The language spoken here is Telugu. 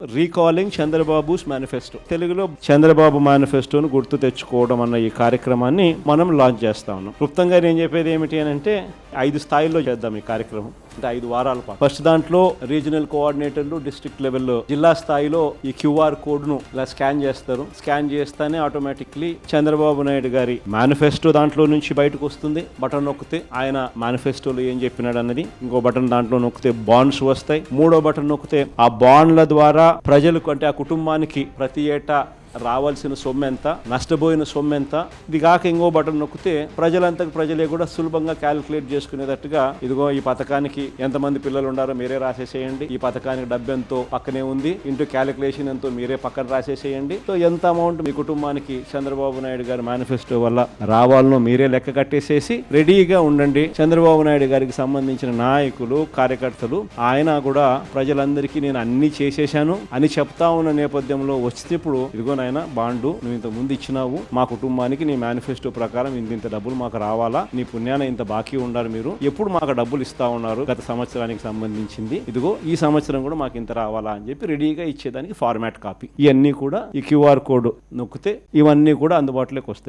రీకాలింగ్ చంద్రబాబుస్ మేనిఫెస్టో, తెలుగులో చంద్రబాబు మేనిఫెస్టోను గుర్తు తెచ్చుకోవడం అన్న ఈ కార్యక్రమాన్ని మనం లాంచ్ చేస్తా ఉన్నాం. క్లుప్తంగా నేను చెప్పేది ఏమిటి అని అంటే 5 స్థాయిల్లో చేద్దాం ఈ కార్యక్రమం. అంటే 5 వారాల పాటు. ఫస్ట్ దాంట్లో రీజనల్ కోఆర్డినేటర్లు డిస్ట్రిక్ట్ లెవెల్లో, జిల్లా స్థాయిలో ఈ QR కోడ్ను ఇలా స్కాన్ చేస్తారు. స్కాన్ చేస్తేనే ఆటోమేటిక్లీ చంద్రబాబు నాయుడు గారి మేనిఫెస్టో దాంట్లో నుంచి బయటకు వస్తుంది. బటన్ నొక్కితే ఆయన మేనిఫెస్టోలో ఏం చెప్పినాడు అన్నది, ఇంకో బటన్ దాంట్లో నొక్కితే బాండ్స్ వస్తాయి, మూడో బటన్ నొక్కితే ఆ బాండ్ల ద్వారా ప్రజలకు అంటే ఆ కుటుంబానికి ప్రతి ఏటా రావాల్సిన సొమ్ము ఎంత, నష్టపోయిన సొమ్ము ఎంత, ఇది కాక ఇంకో బటన్ నొక్కితే ప్రజలే కూడా సులభంగా క్యాలిక్యులేట్ చేసుకునేటట్టుగా ఇదిగో ఈ పథకానికి ఎంతమంది పిల్లలు ఉండారో మీరే రాసేసేయండి, ఈ పథకానికి డబ్బు ఎంతో పక్కనే ఉంది, ఇంటూ క్యాలిక్యులేషన్ ఎంతో మీరే పక్కన రాసేసేయండి, సో ఎంత అమౌంట్ మీ కుటుంబానికి చంద్రబాబు నాయుడు గారి మేనిఫెస్టో వల్ల రావాలనో మీరే లెక్క కట్టేసేసి రెడీగా ఉండండి. చంద్రబాబు నాయుడు గారికి సంబంధించిన నాయకులు, కార్యకర్తలు ఆయన కూడా ప్రజలందరికీ నేను అన్ని చేసేశాను అని చెప్తా ఉన్న నేపథ్యంలో వస్తే ఇప్పుడు ఇదిగో నాయన బాండు నువ్వు ఇంత ముందు ఇచ్చినావు, మా కుటుంబానికి నీ మేనిఫెస్టో ప్రకారం ఇంత డబ్బులు మాకు రావాలా, నీ పుణ్యాన ఇంత బాకీ ఉండాలి, మీరు ఎప్పుడు మాకు డబ్బులు ఇస్తా ఉన్నారు గత సంవత్సరానికి సంబంధించింది, ఇదిగో ఈ సంవత్సరం కూడా మాకు ఇంత రావాలా అని చెప్పి రెడీగా ఇచ్చేదానికి ఫార్మాట్ కాపీ. ఇవన్నీ కూడా ఈ QR కోడ్ నొక్కితే ఇవన్నీ కూడా అందుబాటులోకి వస్తాయి.